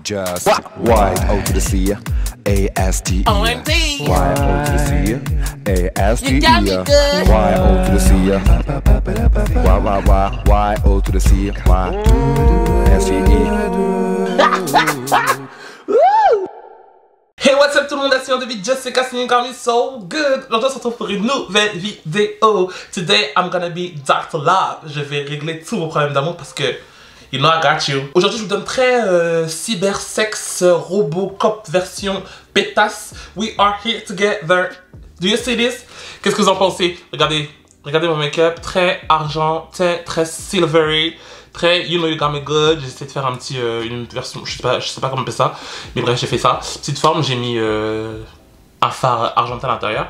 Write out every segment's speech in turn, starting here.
Just Y-O to the C, A-S-T-E. OMD. Y-O to the C, A-S-T-E. You got me good. Y-O to the C, Y-O to the C, Y-S-T-E. Hey, what's up tout le monde, c'est David, Jessica, singing got me so good. Aujourd'hui on se retrouve pour une nouvelle vidéo. Today I'm gonna be Dr. Love. Je vais régler tous vos problèmes d'amour parce que you know I got you. Aujourd'hui je vous donne très cybersex Robocop version pétasse. We are here together. Do you see this? Qu'est-ce que vous en pensez? Regardez mon make-up, très argentin, très silvery. Très, you know you got me good. J'ai essayé de faire un petit, une version, je sais pas comment on appelle ça, mais bref j'ai fait ça. Petite forme, j'ai mis un phare argentin à l'intérieur.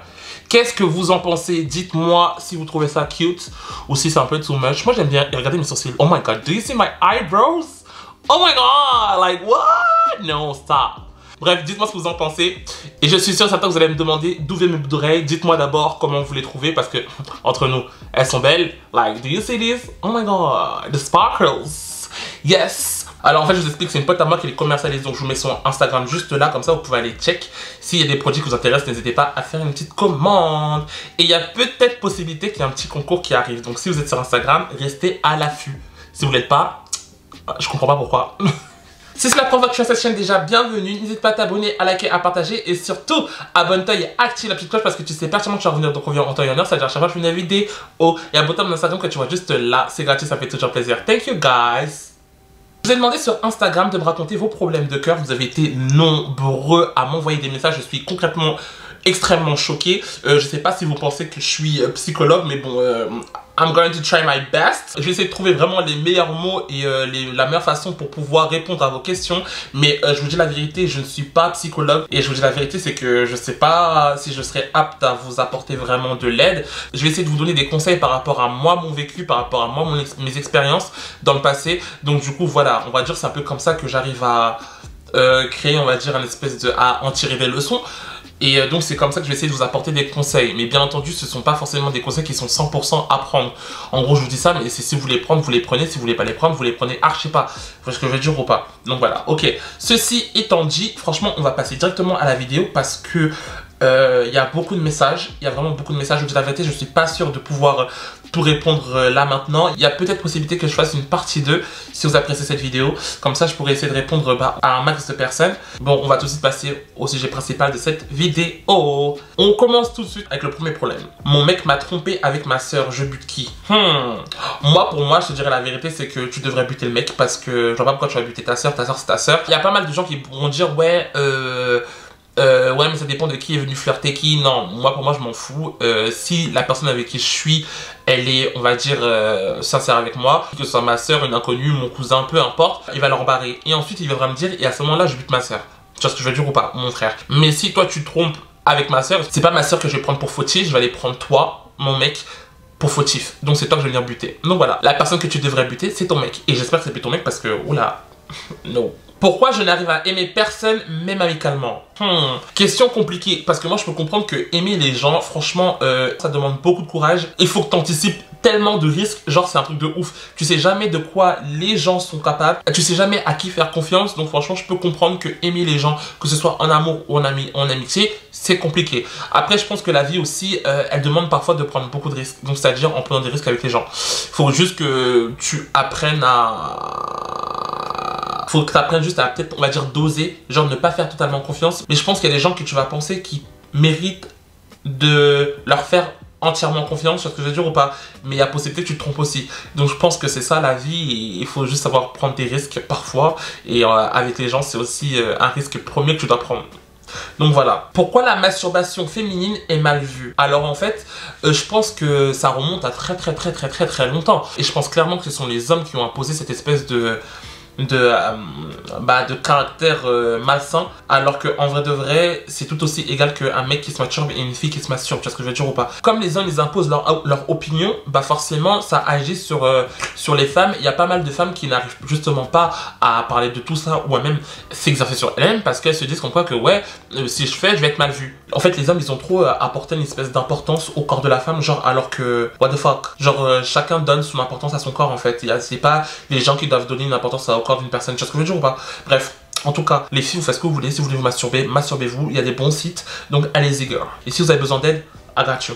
Qu'est-ce que vous en pensez? Dites-moi si vous trouvez ça cute ou si c'est un peu too much. Moi j'aime bien regarder mes sourcils. Oh my god, do you see my eyebrows? Oh my god, like what? No, stop. Bref, dites-moi ce que vous en pensez. Et je suis sûr certain que vous allez me demander d'où viennent mes boucles d'oreilles. Dites-moi d'abord comment vous les trouvez parce que, entre nous, elles sont belles. Like, do you see this? Oh my god, the sparkles. Yes. Alors en fait, je vous explique, c'est une pote à moi qui les commercialise. Donc je vous mets son Instagram juste là, comme ça vous pouvez aller check. S'il y a des produits qui vous intéressent, n'hésitez pas à faire une petite commande. Et il y a peut-être possibilité qu'il y ait un petit concours qui arrive. Donc si vous êtes sur Instagram, restez à l'affût. Si vous l'êtes pas, je comprends pas pourquoi. Si c'est la première fois que tu es sur cette chaîne, déjà bienvenue, n'hésite pas à t'abonner, à liker, à partager et surtout abonne-toi et active la petite cloche parce que tu sais pertinemment que tu vas revenir, donc on revient en temps et en heure, c'est-à-dire à chaque fois que je fais une vidéo, il y a un bouton d'Instagram que tu vois juste là, c'est gratuit, ça fait toujours plaisir. Thank you guys. Je vous ai demandé sur Instagram de me raconter vos problèmes de cœur, vous avez été nombreux à m'envoyer des messages, je suis concrètement extrêmement choqué. Je sais pas si vous pensez que je suis psychologue, mais bon, I'm going to try my best. Je vais essayer de trouver vraiment les meilleurs mots et la meilleure façon pour pouvoir répondre à vos questions. Mais je vous dis la vérité, je ne suis pas psychologue. Et je vous dis la vérité, c'est que je sais pas si je serai apte à vous apporter vraiment de l'aide. Je vais essayer de vous donner des conseils par rapport à moi, mon vécu, par rapport à moi, mes expériences dans le passé. Donc du coup, voilà, on va dire c'est un peu comme ça que j'arrive à créer, on va dire, une espèce de... à en tirer des leçons. Et donc c'est comme ça que je vais essayer de vous apporter des conseils. Mais bien entendu, ce ne sont pas forcément des conseils qui sont 100% à prendre. En gros, je vous dis ça, mais si vous voulez prendre, vous les prenez. Si vous voulez pas les prendre, vous les prenez. Je sais pas. Vous voyez ce que je veux dire ou pas? Donc voilà, ok. Ceci étant dit, franchement, on va passer directement à la vidéo parce que il y a beaucoup de messages. Il y a vraiment beaucoup de messages. Je vous dis la vérité, je suis pas sûr de pouvoir tout répondre là maintenant. Il y a peut-être possibilité que je fasse une partie 2 si vous appréciez cette vidéo. Comme ça, je pourrais essayer de répondre à un max de personnes. Bon, on va tout de suite passer au sujet principal de cette vidéo. On commence tout de suite avec le premier problème. Mon mec m'a trompé avec ma soeur, je bute qui? Moi, pour moi, je te dirais la vérité, c'est que tu devrais buter le mec parce que je vois pas pourquoi tu vas buter ta soeur c'est ta soeur. Il y a pas mal de gens qui pourront dire ouais, ouais mais ça dépend de qui est venu flirter qui. Non, moi pour moi je m'en fous. Si la personne avec qui je suis, elle est, on va dire, sincère avec moi, que ce soit ma soeur, une inconnue, mon cousin, peu importe, il va leur barrer. Et ensuite il viendra me dire, et à ce moment-là je bute ma soeur. Tu vois ce que je veux dire ou pas, mon frère? Mais si toi tu te trompes avec ma soeur, c'est pas ma soeur que je vais prendre pour fautif, je vais aller prendre toi, mon mec, pour fautif. Donc c'est toi que je vais venir buter. Donc voilà, la personne que tu devrais buter, c'est ton mec. Et j'espère que c'est plus ton mec parce que, oula, no. Pourquoi je n'arrive à aimer personne, même amicalement? Question compliquée, parce que moi je peux comprendre que aimer les gens, franchement, ça demande beaucoup de courage. Il faut que tu anticipes tellement de risques, genre c'est un truc de ouf. Tu sais jamais de quoi les gens sont capables, tu sais jamais à qui faire confiance, donc franchement je peux comprendre que aimer les gens, que ce soit en amour ou en amitié, c'est compliqué. Après je pense que la vie aussi, elle demande parfois de prendre beaucoup de risques, donc c'est-à-dire en prenant des risques avec les gens. Il faut juste que tu apprennes faut que tu apprennes juste à peut-être, on va dire, doser, genre ne pas faire totalement confiance. Mais je pense qu'il y a des gens que tu vas penser qui méritent de leur faire entièrement confiance, sur ce que je veux dire ou pas. Mais il y a possibilité que tu te trompes aussi. Donc je pense que c'est ça la vie et il faut juste savoir prendre des risques parfois. Et avec les gens, c'est aussi un risque premier que tu dois prendre. Donc voilà. Pourquoi la masturbation féminine est mal vue? Alors en fait, je pense que ça remonte à très longtemps. Et je pense clairement que ce sont les hommes qui ont imposé cette espèce de caractère malsain, alors que en vrai de vrai c'est tout aussi égal qu'un mec qui se masturbe et une fille qui se masturbe, tu vois ce que je veux dire ou pas? Comme les hommes ils imposent leur opinion, bah forcément ça agit sur les femmes. Il y a pas mal de femmes qui n'arrivent justement pas à parler de tout ça ou à même s'exercer sur elles-mêmes parce qu'elles se disent comme quoi que ouais, si je fais je vais être mal vue. En fait les hommes ils ont trop apporté une espèce d'importance au corps de la femme, genre alors que what the fuck, genre chacun donne son importance à son corps en fait. C'est pas les gens qui doivent donner une importance au corps d'une personne, tu vois ce que je veux dire ou pas? Bref, En tout cas, les filles, vous faites ce que vous voulez. Si vous voulez vous masturber, masturbez-vous. Il y a des bons sites. Donc, allez-y, girl. Et si vous avez besoin d'aide, I got you.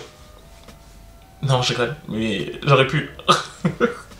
Non, je rigole. Mais j'aurais pu.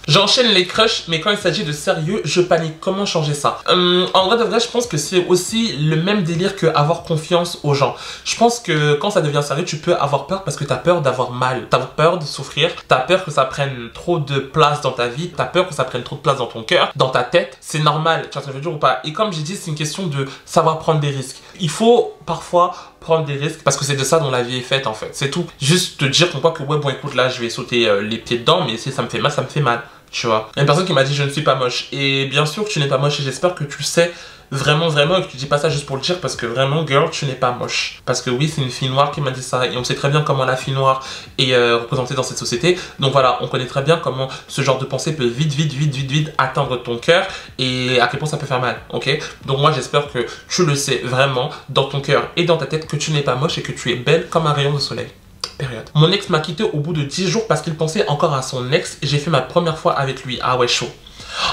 J'enchaîne les crushs, mais quand il s'agit de sérieux, je panique. Comment changer ça? En vrai de vrai, je pense que c'est aussi le même délire que avoir confiance aux gens. Je pense que quand ça devient sérieux, tu peux avoir peur parce que tu as peur d'avoir mal. Tu as peur de souffrir. Tu as peur que ça prenne trop de place dans ta vie. Tu as peur que ça prenne trop de place dans ton cœur, dans ta tête. C'est normal, tu vois ce que je veux dire ou pas? Et comme j'ai dit, c'est une question de savoir prendre des risques. Il faut parfois prendre des risques parce que c'est de ça dont la vie est faite en fait, c'est tout. Juste te dire pourquoi que ouais bon écoute là je vais sauter les pieds dedans, mais si ça me fait mal, ça me fait mal, tu vois. Il y a une personne qui m'a dit je ne suis pas moche, et bien sûr que tu n'es pas moche et j'espère que tu le sais vraiment et que tu dis pas ça juste pour le dire parce que vraiment girl tu n'es pas moche. Parce que oui c'est une fille noire qui m'a dit ça et on sait très bien comment la fille noire est représentée dans cette société. Donc voilà, on connaît très bien comment ce genre de pensée peut vite atteindre ton cœur et à quel point ça peut faire mal, ok? Donc moi j'espère que tu le sais vraiment dans ton cœur et dans ta tête que tu n'es pas moche et que tu es belle comme un rayon de soleil. Période. Mon ex m'a quitté au bout de 10 jours parce qu'il pensait encore à son ex. J'ai fait ma première fois avec lui. Ah ouais, chaud.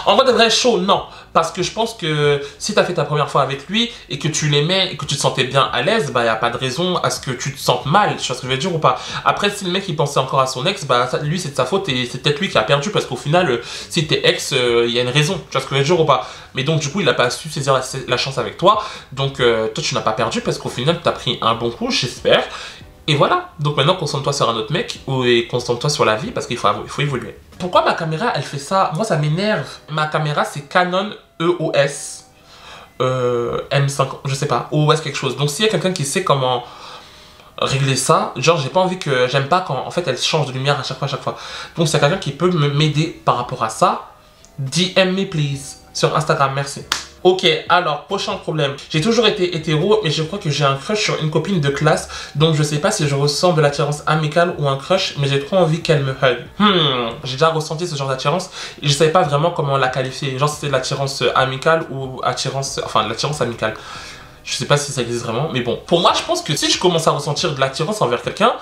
En vrai de vrai, chaud, non. Parce que je pense que si tu as fait ta première fois avec lui et que tu l'aimais et que tu te sentais bien à l'aise, bah il n'y a pas de raison à ce que tu te sentes mal. Tu vois ce que je veux dire ou pas? Après, si le mec il pensait encore à son ex, bah ça, lui c'est de sa faute et c'est peut-être lui qui a perdu parce qu'au final, si t'es ex, il y a une raison. Tu vois ce que je veux dire ou pas? Mais donc du coup, il n'a pas su saisir la chance avec toi. Donc toi, tu n'as pas perdu parce qu'au final, tu as pris un bon coup, j'espère. Et voilà, donc maintenant concentre-toi sur un autre mec et concentre-toi sur la vie parce qu'il faut évoluer. Pourquoi ma caméra elle fait ça? Moi ça m'énerve. Ma caméra c'est Canon EOS M5, je sais pas, EOS quelque chose. Donc s'il y a quelqu'un qui sait comment régler ça, genre j'ai pas envie que, j'aime pas quand en fait elle change de lumière à chaque fois. Donc c'est quelqu'un qui peut m'aider par rapport à ça. DM me please sur Instagram, merci. Ok, alors, prochain problème. J'ai toujours été hétéro, mais je crois que j'ai un crush sur une copine de classe, donc je sais pas si je ressens de l'attirance amicale ou un crush, mais j'ai trop envie qu'elle me hug. J'ai déjà ressenti ce genre d'attirance, et je savais pas vraiment comment la qualifier. Genre, c'était de l'attirance amicale ou attirance... Enfin, de l'attirance amicale. Je sais pas si ça existe vraiment, mais bon. Pour moi, je pense que si je commence à ressentir de l'attirance envers quelqu'un,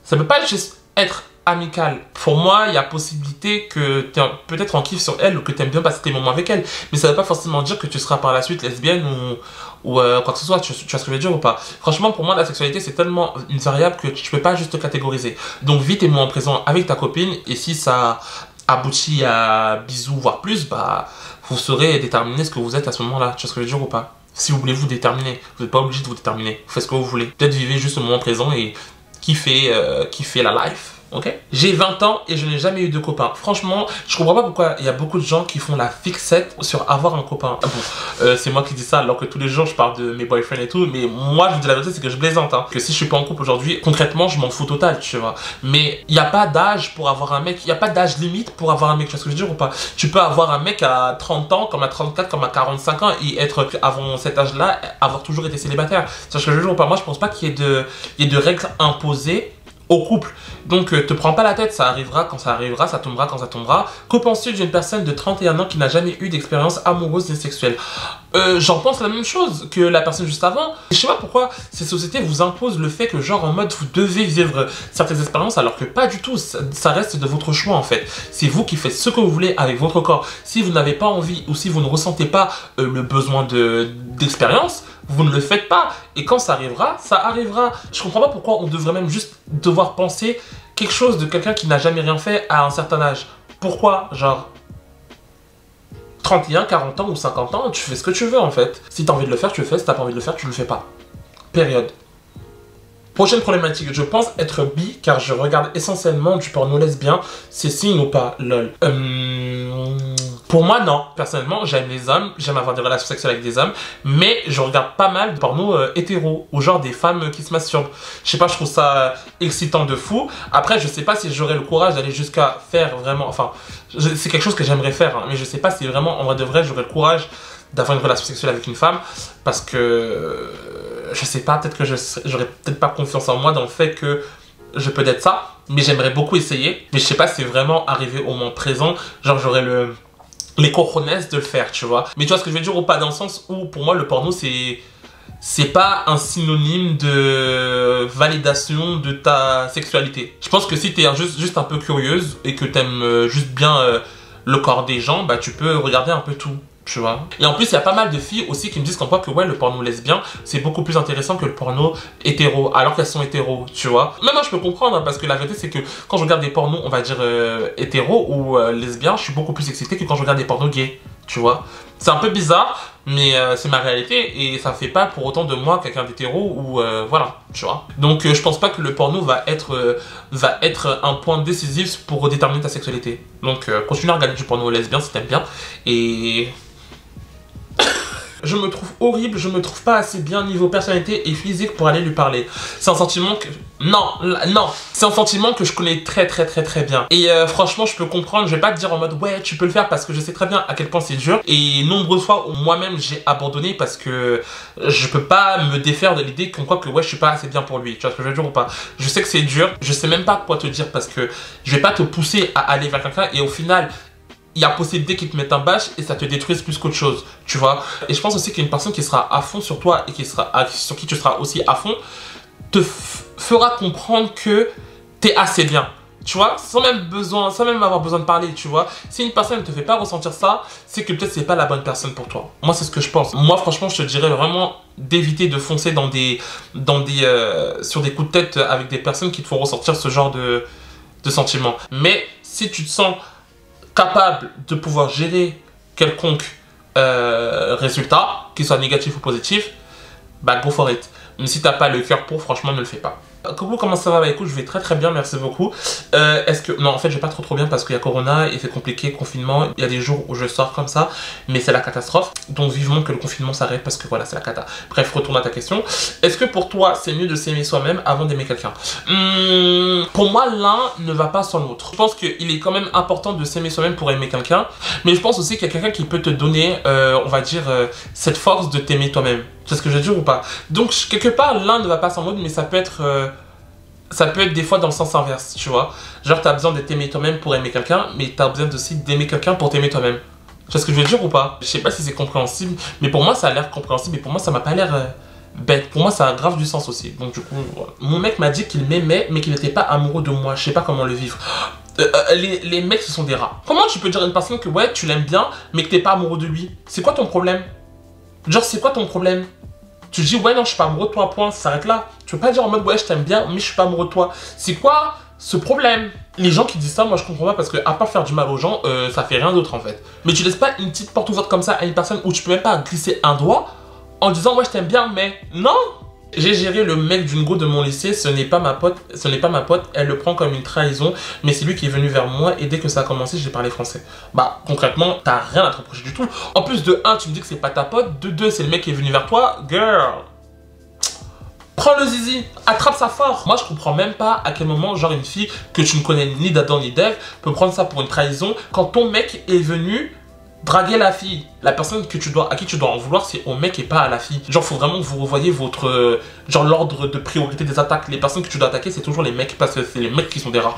ça peut pas juste être amical. Pour moi, il y a possibilité que tu es peut-être en kiff sur elle ou que tu aimes bien passer tes moments avec elle. Mais ça ne veut pas forcément dire que tu seras par la suite lesbienne ou quoi que ce soit. Tu vois ce que je veux dire ou pas? Franchement, pour moi, la sexualité, c'est tellement une variable que tu peux pas juste te catégoriser. Donc, vis tes moments présents avec ta copine et si ça aboutit à bisous, voire plus, bah, vous saurez déterminer ce que vous êtes à ce moment-là. Tu vois ce que je veux dire ou pas? Si vous voulez vous déterminer, vous n'êtes pas obligé de vous déterminer. Vous faites ce que vous voulez. Peut-être vivez juste le moment présent et kiffez la life. Ok. J'ai 20 ans et je n'ai jamais eu de copain. Franchement, je comprends pas pourquoi il y a beaucoup de gens qui font la fixette sur avoir un copain. Ah bon, c'est moi qui dis ça alors que tous les jours je parle de mes boyfriends et tout. Mais moi, je vous dis la vérité, c'est que je plaisante. Hein. Que si je suis pas en couple aujourd'hui, concrètement, je m'en fous total, tu vois. Mais il n'y a pas d'âge pour avoir un mec. Il n'y a pas d'âge limite pour avoir un mec. Tu vois ce que je veux dire ou pas? Tu peux avoir un mec à 30 ans, comme à 34, comme à 45 ans et être, avant cet âge-là, avoir toujours été célibataire. Tu vois ce que je veux dire ou pas? Moi, je pense pas qu'il y ait de règles imposées au couple. Donc te prends pas la tête, ça arrivera quand ça arrivera, ça tombera quand ça tombera. Que penses-tu d'une personne de 31 ans qui n'a jamais eu d'expérience amoureuse ni sexuelle? J'en pense la même chose que la personne juste avant. Je sais pas pourquoi ces sociétés vous imposent le fait que genre en mode vous devez vivre certaines expériences alors que pas du tout, ça reste de votre choix en fait. C'est vous qui faites ce que vous voulez avec votre corps. Si vous n'avez pas envie ou si vous ne ressentez pas le besoin d'expérience, vous ne le faites pas. Et quand ça arrivera, ça arrivera. Je comprends pas pourquoi on devrait même juste devoir penser quelque chose de quelqu'un qui n'a jamais rien fait à un certain âge. Pourquoi? Genre 31, 40 ans ou 50 ans, tu fais ce que tu veux en fait. Si t'as envie de le faire, tu le fais. Si t'as pas envie de le faire, tu le fais pas. Période. Prochaine problématique, je pense être bi car je regarde essentiellement du porno lesbien. C'est signe ou pas? Lol. Pour moi, non. Personnellement, j'aime les hommes, j'aime avoir des relations sexuelles avec des hommes, mais je regarde pas mal de porno hétéro, ou genre des femmes qui se masturbent. Je sais pas, je trouve ça excitant de fou. Après, je sais pas si j'aurais le courage d'aller jusqu'à faire vraiment... Enfin, c'est quelque chose que j'aimerais faire, hein, mais je sais pas si vraiment, en vrai de vrai, j'aurais le courage d'avoir une relation sexuelle avec une femme, parce que... je sais pas, peut-être que j'aurais peut-être pas confiance en moi dans le fait que je peux être ça, mais j'aimerais beaucoup essayer. Mais je sais pas si c'est vraiment arrivé au moment présent, genre j'aurais les cojones de le faire, tu vois. Mais tu vois ce que je veux dire ou pas, dans le sens où pour moi le porno c'est pas un synonyme de validation de ta sexualité. Je pense que si t'es juste un peu curieuse et que t'aimes juste bien le corps des gens, bah tu peux regarder un peu tout. tu vois. Et en plus, il y a pas mal de filles aussi qui me disent qu'en quoi que ouais, le porno lesbien, c'est beaucoup plus intéressant que le porno hétéro, alors qu'elles sont hétéros, tu vois. Même moi, je peux comprendre, hein, parce que la vérité, c'est que quand je regarde des pornos, on va dire hétéros ou lesbiens, je suis beaucoup plus excité que quand je regarde des pornos gays, tu vois. C'est un peu bizarre, mais c'est ma réalité et ça fait pas pour autant de moi quelqu'un d'hétéro ou voilà, tu vois. Donc je pense pas que le porno va être un point décisif pour déterminer ta sexualité. Donc continue à regarder du porno lesbien si t'aimes bien et... Je me trouve horrible, je me trouve pas assez bien niveau personnalité et physique pour aller lui parler. C'est un sentiment que... Non, c'est un sentiment que je connais très bien. Et franchement, je peux comprendre, je vais pas te dire en mode ouais, tu peux le faire parce que je sais très bien à quel point c'est dur. Et nombreuses fois où moi-même j'ai abandonné parce que je peux pas me défaire de l'idée qu'on croit que ouais, je suis pas assez bien pour lui. Tu vois ce que je veux dire ou pas? Je sais que c'est dur, je sais même pas quoi te dire parce que je vais pas te pousser à aller vers quelqu'un et au final... il y a possibilité qu'ils te mettent un bâche et ça te détruise plus qu'autre chose, tu vois. Et je pense aussi qu'une personne qui sera à fond sur toi et sur qui tu seras aussi à fond, te fera comprendre que t'es assez bien, tu vois, sans même avoir besoin de parler, tu vois. Si une personne ne te fait pas ressentir ça, c'est que peut-être c'est pas la bonne personne pour toi. Moi, c'est ce que je pense. Moi, franchement, je te dirais vraiment d'éviter de foncer sur des coups de tête avec des personnes qui te font ressentir ce genre de sentiments. Mais si tu te sens capable de pouvoir gérer quelconque résultat, qu'il soit négatif ou positif, bah go for it. Mais si t'as pas le cœur pour, franchement ne le fais pas. Coucou, comment ça va? Bah écoute, je vais très bien, merci beaucoup. Est-ce que... Non, en fait, je vais pas trop bien parce qu'il y a Corona et c'est compliqué, confinement. Il y a des jours où je sors comme ça, mais c'est la catastrophe. Donc vivement que le confinement s'arrête parce que voilà, c'est la cata. Bref, retourne à ta question. Est-ce que pour toi, c'est mieux de s'aimer soi-même avant d'aimer quelqu'un? Pour moi, l'un ne va pas sans l'autre. Je pense qu'il est quand même important de s'aimer soi-même pour aimer quelqu'un. Mais je pense aussi qu'il y a quelqu'un qui peut te donner, on va dire, cette force de t'aimer toi-même. C'est ce que je veux dire ou pas? Donc, quelque part, l'un ne va pas sans l'autre, mais ça peut être des fois dans le sens inverse, tu vois. Genre, t'as besoin de t'aimer toi-même pour aimer quelqu'un, mais t'as besoin aussi d'aimer quelqu'un pour t'aimer toi-même. Tu vois ce que je veux dire ou pas? Je sais pas si c'est compréhensible, mais pour moi, ça a l'air compréhensible, et pour moi, ça m'a pas l'air bête. Pour moi, ça a grave du sens aussi. Donc, du coup, voilà. Mon mec m'a dit qu'il m'aimait, mais qu'il n'était pas amoureux de moi. Je sais pas comment le vivre. Les mecs, ce sont des rats. Comment tu peux dire à une personne que, ouais, tu l'aimes bien, mais que t'es pas amoureux de lui? C'est quoi ton problème? Genre, c'est quoi ton problème? Tu dis, ouais, non, je suis pas amoureux de toi, point, ça s'arrête là. Tu peux pas dire en mode, ouais, je t'aime bien, mais je suis pas amoureux de toi. C'est quoi ce problème? Les gens qui disent ça, moi, je comprends pas parce que, à part faire du mal aux gens, ça fait rien d'autre en fait. Mais tu laisses pas une petite porte ouverte comme ça à une personne où tu peux même pas glisser un doigt en disant, ouais, je t'aime bien, mais non! J'ai géré le mec d'une go de mon lycée, ce n'est pas ma pote, elle le prend comme une trahison, mais c'est lui qui est venu vers moi et dès que ça a commencé, j'ai parlé français. Bah concrètement, t'as rien à te reprocher du tout. En plus de 1, tu me dis que c'est pas ta pote, de 2, c'est le mec qui est venu vers toi, girl. Prends le zizi, attrape ça fort. Moi je comprends même pas à quel moment, genre une fille que tu ne connais ni d'Adam ni d'Ève peut prendre ça pour une trahison quand ton mec est venu draguer la fille. La personne à qui tu dois en vouloir, c'est au mec et pas à la fille. Genre, faut vraiment que vous revoyez votre... genre, l'ordre de priorité des attaques. Les personnes que tu dois attaquer, c'est toujours les mecs, parce que c'est les mecs qui sont des rats.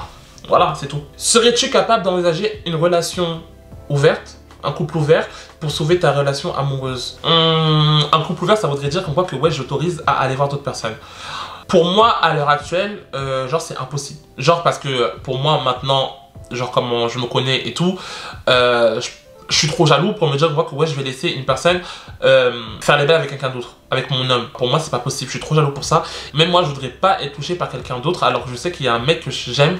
Voilà, c'est tout. Serais-tu capable d'envisager une relation ouverte, un couple ouvert, pour sauver ta relation amoureuse? Un couple ouvert, ça voudrait dire comme quoi que, ouais, j'autorise à aller voir d'autres personnes. Pour moi, à l'heure actuelle, genre, c'est impossible. Genre, parce que, pour moi, maintenant, genre, comment je me connais et tout, je suis trop jaloux pour me dire que ouais, je vais laisser une personne faire les bails avec quelqu'un d'autre, avec mon homme. Pour moi, c'est pas possible, je suis trop jaloux pour ça. Même moi, je voudrais pas être touché par quelqu'un d'autre alors que je sais qu'il y a un mec que j'aime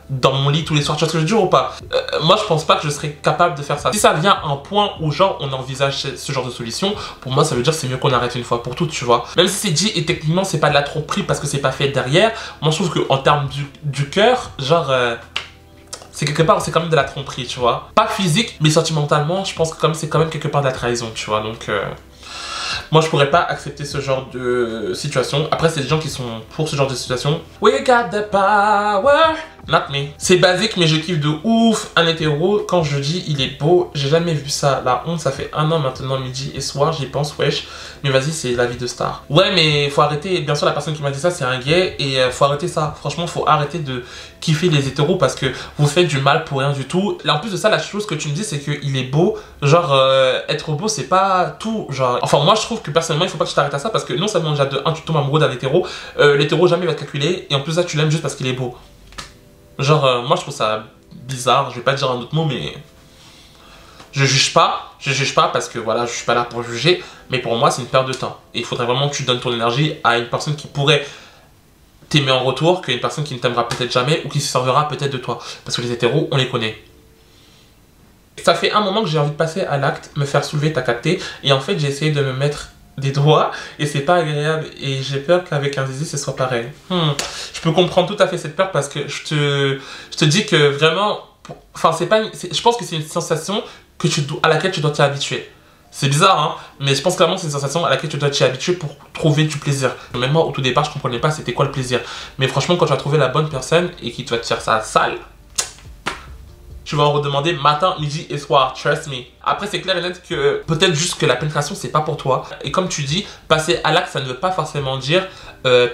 dans mon lit tous les soirs. Tu vois ce que je veux dire ou pas? Moi, je pense pas que je serais capable de faire ça. Si ça vient à un point où genre on envisage ce genre de solution, pour moi, ça veut dire que c'est mieux qu'on arrête une fois pour toutes, tu vois. Même si c'est dit et techniquement, c'est pas de la tromperie parce que c'est pas fait derrière, moi, je trouve qu'en termes du cœur, genre... c'est quelque part, c'est quand même de la tromperie, tu vois. Pas physique, mais sentimentalement, je pense que c'est quand même quelque part de la trahison, tu vois. Donc, moi, je pourrais pas accepter ce genre de situation. Après, c'est des gens qui sont pour ce genre de situation. We got the power. Not me. C'est basique, mais je kiffe de ouf un hétéro. Quand je dis il est beau, j'ai jamais vu ça. La honte, ça fait 1 an maintenant, midi et soir, j'y pense, wesh. Mais vas-y, c'est la vie de star. Ouais, mais faut arrêter. Bien sûr, la personne qui m'a dit ça, c'est un gay. Et faut arrêter ça. Franchement, faut arrêter de kiffer les hétéros parce que vous faites du mal pour rien du tout. Et en plus de ça, la chose que tu me dis, c'est qu'il est beau. Genre, être beau, c'est pas tout. Genre, enfin, moi, je trouve que personnellement, il faut pas que tu t'arrêtes à ça parce que non seulement déjà de 1, tu tombes amoureux d'un hétéro. L'hétéro jamais va te calculer. Et en plus, là, tu l'aimes juste parce qu'il est beau. Genre, moi je trouve ça bizarre, je vais pas dire un autre mot, mais Je juge pas parce que voilà, je suis pas là pour juger, mais pour moi c'est une perte de temps. Et il faudrait vraiment que tu donnes ton énergie à une personne qui pourrait t'aimer en retour, qu'une personne qui ne t'aimera peut-être jamais ou qui se servira peut-être de toi. Parce que les hétéros, on les connaît. Ça fait un moment que j'ai envie de passer à l'acte, me faire soulever, t'as capté, et en fait j'ai essayé de me mettre des doigts et c'est pas agréable et j'ai peur qu'avec un zizi ce soit pareil. Je peux comprendre tout à fait cette peur parce que je te dis que vraiment, enfin c'est pas, je pense que c'est une sensation à laquelle tu dois t'y habituer. C'est bizarre, hein, mais je pense clairement que c'est une sensation à laquelle tu dois t'y habituer pour trouver du plaisir. Même moi, au tout départ, je comprenais pas c'était quoi le plaisir. Mais franchement, quand tu vas trouver la bonne personne et qui va te faire ça sale, tu vas en redemander matin, midi et soir, trust me. Après, c'est clair et net que peut-être juste que la pénétration, c'est pas pour toi. Et comme tu dis, passer à l'acte, ça ne veut pas forcément dire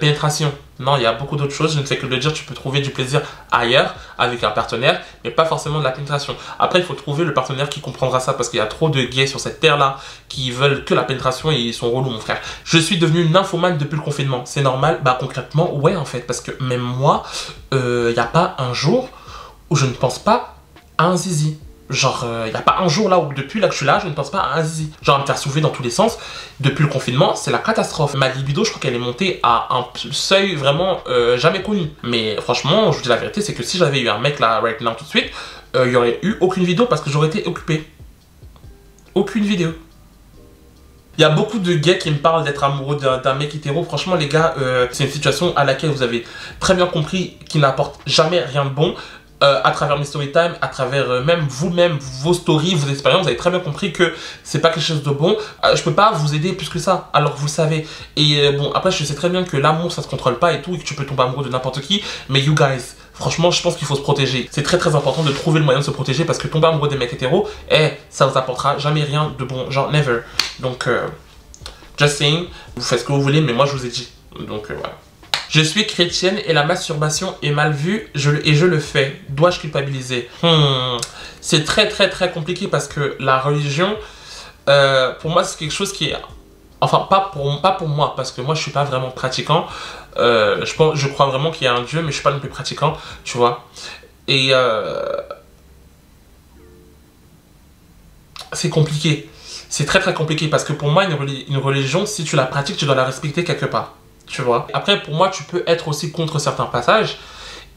pénétration. Non, il y a beaucoup d'autres choses. Je ne fais que le dire, tu peux trouver du plaisir ailleurs, avec un partenaire, mais pas forcément de la pénétration. Après, il faut trouver le partenaire qui comprendra ça, parce qu'il y a trop de gays sur cette terre-là qui veulent que la pénétration et ils sont relous, mon frère. Je suis devenu nymphomane depuis le confinement. C'est normal? Bah, concrètement, ouais, en fait, parce que même moi, il n'y a pas un jour où je ne pense pas un zizi. Genre, il n'y a pas un jour là où depuis là que je suis là, je ne pense pas à un zizi. Genre, à me faire soulever dans tous les sens. Depuis le confinement, c'est la catastrophe. Ma libido, je crois qu'elle est montée à un seuil vraiment jamais connu. Mais franchement, je vous dis la vérité, c'est que si j'avais eu un mec là, right now, tout de suite, il n'y aurait eu aucune vidéo parce que j'aurais été occupé. Aucune vidéo. Il y a beaucoup de gays qui me parlent d'être amoureux d'un mec hétéro. Franchement, les gars, c'est une situation à laquelle vous avez très bien compris qui n'apporte jamais rien de bon. À travers mes story time, à travers même vous-même, vos stories, vos expériences, vous avez très bien compris que c'est pas quelque chose de bon. Je peux pas vous aider plus que ça, alors vous le savez. Et bon, après je sais très bien que l'amour ça se contrôle pas et tout, et que tu peux tomber amoureux de n'importe qui, mais you guys, franchement je pense qu'il faut se protéger. C'est très très important de trouver le moyen de se protéger parce que tomber amoureux des mecs hétéros, ça vous apportera jamais rien de bon, genre never. Donc, just saying, vous faites ce que vous voulez, mais moi je vous ai dit. Donc voilà. Je suis chrétienne et la masturbation est mal vue et je le fais. Dois-je culpabiliser? C'est très très très compliqué parce que la religion, pour moi c'est quelque chose qui est... Enfin, pas pour moi, parce que moi je suis pas vraiment pratiquant. Je crois vraiment qu'il y a un Dieu, mais je suis pas non plus pratiquant, tu vois. Et c'est compliqué. C'est très très compliqué parce que pour moi une religion, si tu la pratiques, tu dois la respecter quelque part. Tu vois. Après, pour moi, tu peux être aussi contre certains passages.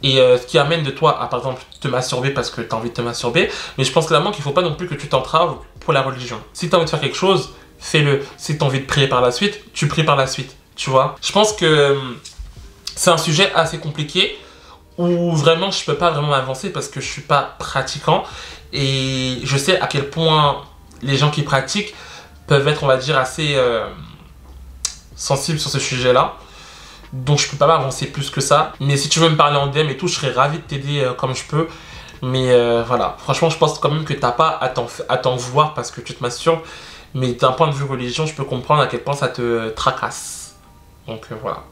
Et ce qui amène de toi à, par exemple, te masturber parce que tu as envie de te masturber. Mais je pense clairement qu'il ne faut pas non plus que tu t'entraves pour la religion. Si tu as envie de faire quelque chose, fais-le. Si tu as envie de prier par la suite, tu pries par la suite. Tu vois. Je pense que c'est un sujet assez compliqué où vraiment je ne peux pas vraiment avancer parce que je ne suis pas pratiquant. Et je sais à quel point les gens qui pratiquent peuvent être, on va dire, assez sensibles sur ce sujet-là. Donc je peux pas m'avancer plus que ça. Mais si tu veux me parler en DM et tout, je serais ravi de t'aider comme je peux. Mais voilà, franchement je pense quand même que t'as pas à t'en vouloir parce que tu te masturbes. Mais d'un point de vue religion, je peux comprendre à quel point ça te tracasse. Donc voilà.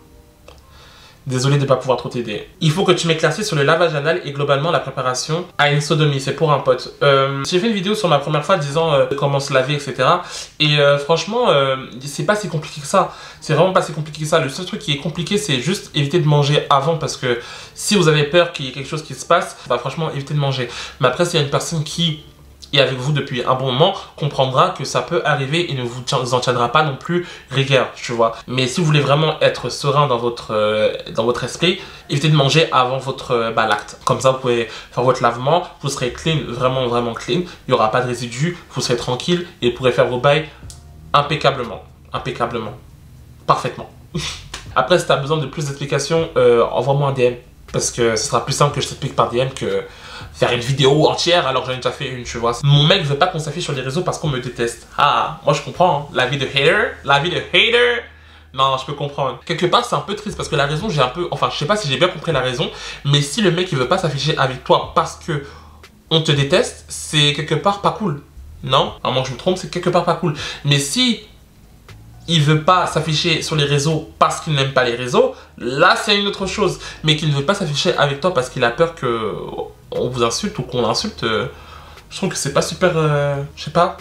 Désolé de ne pas pouvoir trop t'aider. Il faut que tu m'éclaircisses sur le lavage anal et globalement la préparation à une sodomie. C'est pour un pote. J'ai fait une vidéo sur ma première fois disant comment se laver, etc. Et franchement, c'est pas si compliqué que ça. C'est vraiment pas si compliqué que ça. Le seul truc qui est compliqué, c'est juste éviter de manger avant. Parce que si vous avez peur qu'il y ait quelque chose qui se passe, bah franchement, évitez de manger. Mais après, s'il y a une personne qui est avec vous depuis un bon moment, comprendra que ça peut arriver et ne vous en tiendra pas non plus rigueur, tu vois. Mais si vous voulez vraiment être serein dans votre esprit, évitez de manger avant votre l'acte. Comme ça, vous pouvez faire votre lavement, vous serez clean, vraiment vraiment clean. Il n'y aura pas de résidus, vous serez tranquille et vous pourrez faire vos bails impeccablement. Impeccablement. Parfaitement. Après, si tu as besoin de plus d'explications, envoie-moi un DM. Parce que ce sera plus simple que je t'explique par DM que faire une vidéo entière alors j'en ai déjà fait une, tu vois. Mon mec veut pas qu'on s'affiche sur les réseaux parce qu'on me déteste. Ah, moi je comprends, hein. La vie de hater, non, je peux comprendre. Quelque part, c'est un peu triste parce que la raison, j'ai un peu... Enfin, je sais pas si j'ai bien compris la raison, mais si le mec il veut pas s'afficher avec toi parce que on te déteste, c'est quelque part pas cool. Non, à moins que je me trompe, c'est quelque part pas cool. Mais si il veut pas s'afficher sur les réseaux parce qu'il n'aime pas les réseaux, là c'est une autre chose. Mais qu'il ne veut pas s'afficher avec toi parce qu'il a peur que on vous insulte ou qu'on l'insulte, je trouve que c'est pas super... je sais pas.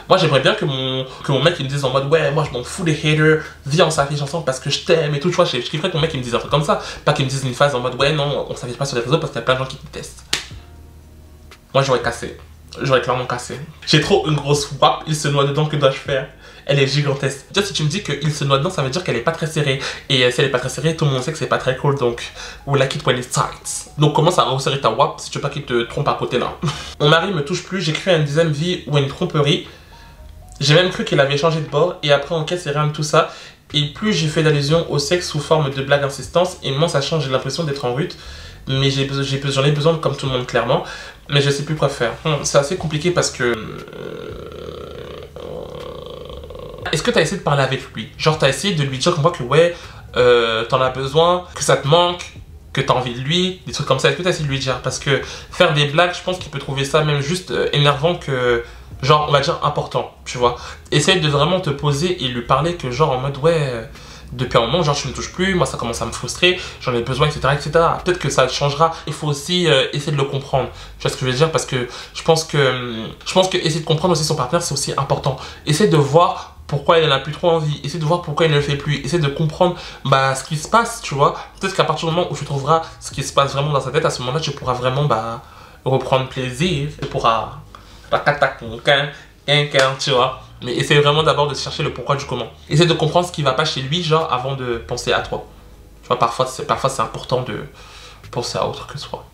Moi j'aimerais bien que mon mec il me dise en mode ouais, moi je m'en fous des haters, viens on s'affiche ensemble parce que je t'aime et tout, tu vois. Je kifferais que mon mec il me dise un truc comme ça, pas qu'il me dise une phase en mode ouais non on s'affiche pas sur les réseaux parce qu'il y a plein de gens qui te détestent. Moi j'aurais cassé. J'aurais clairement cassé. J'ai trop une grosse wap, il se noie dedans, que dois-je faire? Elle est gigantesque. Déjà si tu me dis qu'il se noie dedans, ça veut dire qu'elle est pas très serrée. Et si elle est pas très serrée, tout le monde sait que c'est pas très cool, donc we like it when it's tight. Donc commence à resserrer ta wap si tu veux pas qu'il te trompe à côté là. Mon mari me touche plus, j'ai cru à une deuxième vie ou à une tromperie. J'ai même cru qu'il avait changé de bord et après enquête c'est rien de tout ça. Et plus j'ai fait d'allusion au sexe sous forme de blague insistance, et moins ça change, j'ai l'impression d'être en rute. Mais j'en ai besoin comme tout le monde clairement. Mais je sais plus quoi faire. C'est assez compliqué parce que... Est-ce que tu as essayé de parler avec lui? Genre tu as essayé de lui dire comme quoi que ouais, t'en as besoin, que ça te manque, que t'as envie de lui, des trucs comme ça. Est-ce que tu as essayé de lui dire? Parce que faire des blagues, je pense qu'il peut trouver ça même juste énervant que... Genre, on va dire important, tu vois. Essaye de vraiment te poser et lui parler que genre en mode ouais... Depuis un moment, genre tu ne me touches plus, moi ça commence à me frustrer, j'en ai besoin, etc. etc. Peut-être que ça changera. Il faut aussi essayer de le comprendre. Tu vois ce que je veux dire? Parce que je pense que essayer de comprendre aussi son partenaire, c'est aussi important. Essayer de voir pourquoi il n'en a plus trop envie. Essayer de voir pourquoi il ne le fait plus. Essayer de comprendre bah, ce qui se passe, tu vois. Peut-être qu'à partir du moment où tu trouveras ce qui se passe vraiment dans sa tête, à ce moment-là, tu pourras vraiment bah, reprendre plaisir. Tu pourras... tu vois. Mais essaye vraiment d'abord de chercher le pourquoi du comment. Essaye de comprendre ce qui va pas chez lui, genre, avant de penser à toi. Tu vois, parfois c'est important de penser à autre que soi.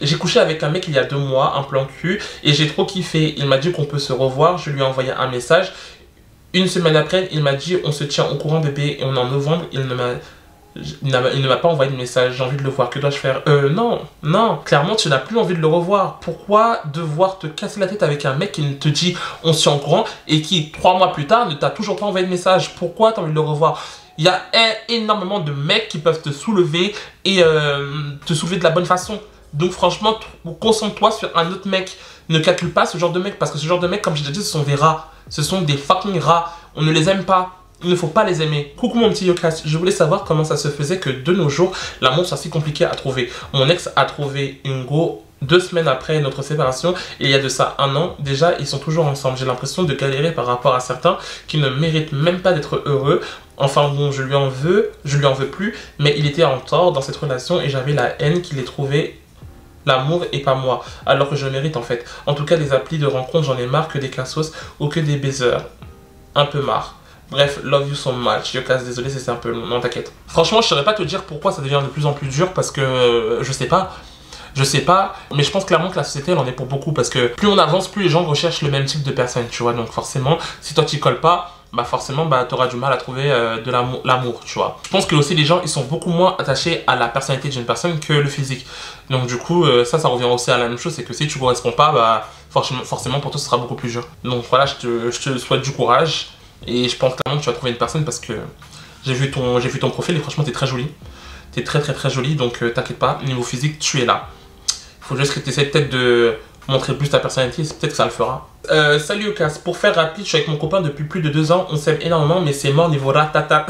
J'ai couché avec un mec il y a 2 mois, un plan cul, et j'ai trop kiffé. Il m'a dit qu'on peut se revoir, je lui ai envoyé un message. Une semaine après, il m'a dit on se tient au courant bébé, et on est en novembre, il ne m'a pas envoyé de message, j'ai envie de le voir, que dois-je faire? Non, clairement tu n'as plus envie de le revoir. Pourquoi devoir te casser la tête avec un mec qui te dit on se tient au courant et qui 3 mois plus tard ne t'a toujours pas envoyé de message? Pourquoi tu as envie de le revoir? Il y a énormément de mecs qui peuvent te soulever et te soulever de la bonne façon. Donc franchement, concentre-toi sur un autre mec. Ne calcule pas ce genre de mec parce que ce genre de mec, comme je t'ai dit, ce sont des rats. Ce sont des fucking rats. On ne les aime pas. Il ne faut pas les aimer. Coucou mon petit Yokas, je voulais savoir comment ça se faisait que de nos jours, l'amour soit si compliqué à trouver. Mon ex a trouvé une go 2 semaines après notre séparation et il y a de ça 1 an. Déjà, ils sont toujours ensemble. J'ai l'impression de galérer par rapport à certains qui ne méritent même pas d'être heureux. Enfin bon, je lui en veux plus, mais il était en tort dans cette relation et j'avais la haine qu'il ait trouvé l'amour et pas moi, alors que je le mérite en fait. En tout cas, les applis de rencontre, j'en ai marre que des cassos ou que des baisers. Un peu marre. Bref, love you so much. Yokas, désolé si c'est un peu long. Non, t'inquiète. Franchement, je saurais pas te dire pourquoi ça devient de plus en plus dur parce que je sais pas. Mais je pense clairement que la société, elle en est pour beaucoup parce que plus on avance, plus les gens recherchent le même type de personne, tu vois. Donc forcément, si toi t'y colles pas, bah forcément, bah t'auras du mal à trouver de l'amour, tu vois. Je pense que aussi les gens, ils sont beaucoup moins attachés à la personnalité d'une personne que le physique. Donc du coup, ça revient aussi à la même chose, c'est que si tu corresponds pas, bah forcément pour toi, ce sera beaucoup plus dur. Donc voilà, je te souhaite du courage. Et je pense clairement que tu vas trouver une personne parce que j'ai vu ton profil et franchement t'es très jolie. T'es très jolie, donc t'inquiète pas, niveau physique tu es là. Il faut juste que tu essaies peut-être de montrer plus ta personnalité, peut-être que ça le fera. Salut Ocas, pour faire rapide, je suis avec mon copain depuis plus de 2 ans, on s'aime énormément mais c'est mort niveau ratata.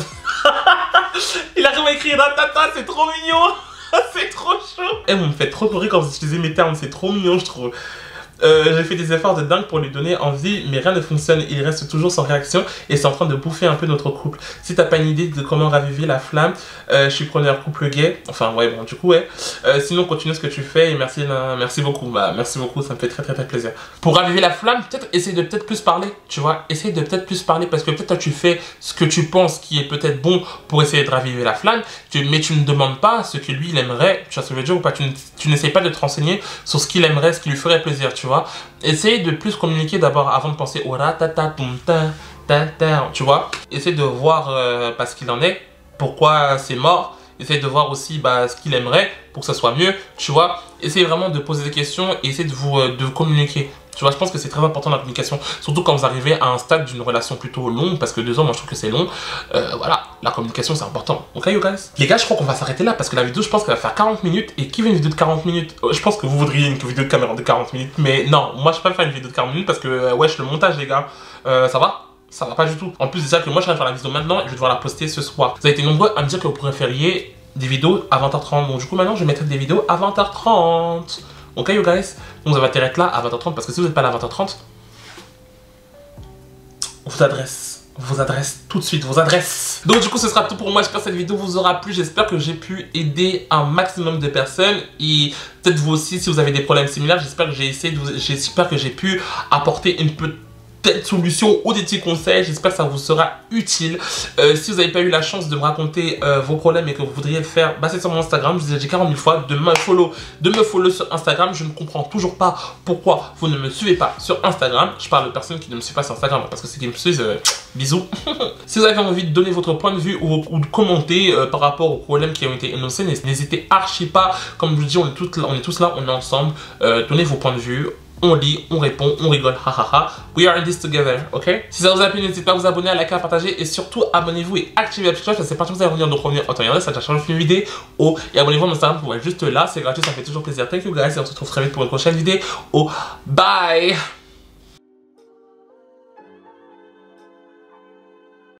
Il arrive à écrire ratata, c'est trop mignon. C'est trop chaud. Eh, on me fait trop rire quand vous utilisez mes termes, c'est trop mignon je trouve. J'ai fait des efforts de dingue pour lui donner envie, mais rien ne fonctionne. Il reste toujours sans réaction et c'est en train de bouffer un peu notre couple. Si t'as pas une idée de comment raviver la flamme, je suis preneur couple gay. Enfin, ouais, bon, du coup, ouais. Sinon, continue ce que tu fais et merci beaucoup. Bah, merci beaucoup, ça me fait très plaisir. Pour raviver la flamme, peut-être essaye de plus parler, tu vois. Essaye de plus parler parce que peut-être toi, tu fais ce que tu penses qui est peut-être bon pour essayer de raviver la flamme, mais tu ne demandes pas ce que lui, il aimerait. Tu vois ce que je veux dire ou pas? Tu n'essayes pas de te renseigner sur ce qu'il aimerait, ce qui lui ferait plaisir, tu vois. Essaye de plus communiquer d'abord avant de penser au ratata tum ta ta ta, tu vois. Essaye de voir ce qu'il en est, pourquoi c'est mort. Essaye de voir aussi ce qu'il aimerait pour que ça soit mieux, tu vois. Essayez vraiment de poser des questions et essayez de communiquer. Tu vois, je pense que c'est très important la communication, surtout quand vous arrivez à un stade d'une relation plutôt longue, parce que 2 ans, moi je trouve que c'est long. Voilà, la communication c'est important. Ok, you guys? Les gars, je crois qu'on va s'arrêter là parce que la vidéo, je pense qu'elle va faire 40 minutes. Et qui veut une vidéo de 40 minutes? Je pense que vous voudriez une vidéo de caméra de 40 minutes. Mais non, moi je peux pas faire une vidéo de 40 minutes parce que, wesh, le montage, les gars, ça va? Ça va pas du tout. En plus, c'est ça que moi je vais faire la vidéo maintenant et je vais devoir la poster ce soir. Vous avez été nombreux à me dire que vous préfériez des vidéos à 20h30. Donc du coup, maintenant, je vais mettre des vidéos à 20h30. Ok, you guys? Donc vous avez intérêt à être là à 20h30 parce que si vous n'êtes pas là à 20h30, on vous adresse vos adresses tout de suite, vos adresses. Donc du coup ce sera tout pour moi, j'espère que cette vidéo vous aura plu, j'espère que j'ai pu aider un maximum de personnes et peut-être vous aussi si vous avez des problèmes similaires, j'espère que j'ai pu apporter une petite solution ou des petits conseils, j'espère que ça vous sera utile. Si vous n'avez pas eu la chance de me raconter vos problèmes et que vous voudriez le faire, bah c'est sur mon Instagram, je vous ai dit 40 000 fois de me follow sur Instagram. Je ne comprends toujours pas pourquoi vous ne me suivez pas sur Instagram. Je parle de personnes qui ne me suivent pas sur Instagram parce que ceux qui me suivent, bisous. Si vous avez envie de donner votre point de vue ou de commenter par rapport aux problèmes qui ont été énoncés, n'hésitez archi pas. Comme je vous dis, on est tous là, on est ensemble. Donnez vos points de vue. On lit, on répond, on rigole, hahaha. We are in this together, ok? Si ça vous a plu, n'hésitez pas à vous abonner, à liker, à partager et surtout abonnez-vous et activez la petite cloche parce que c'est parti vous allez revenir de revenir. Attends, regardez, ça a déjà changé une vidéo. Oh, et abonnez-vous à mon Instagram pour être juste là, c'est gratuit, ça fait toujours plaisir. Thank you guys et on se retrouve très vite pour une prochaine vidéo. Oh, bye!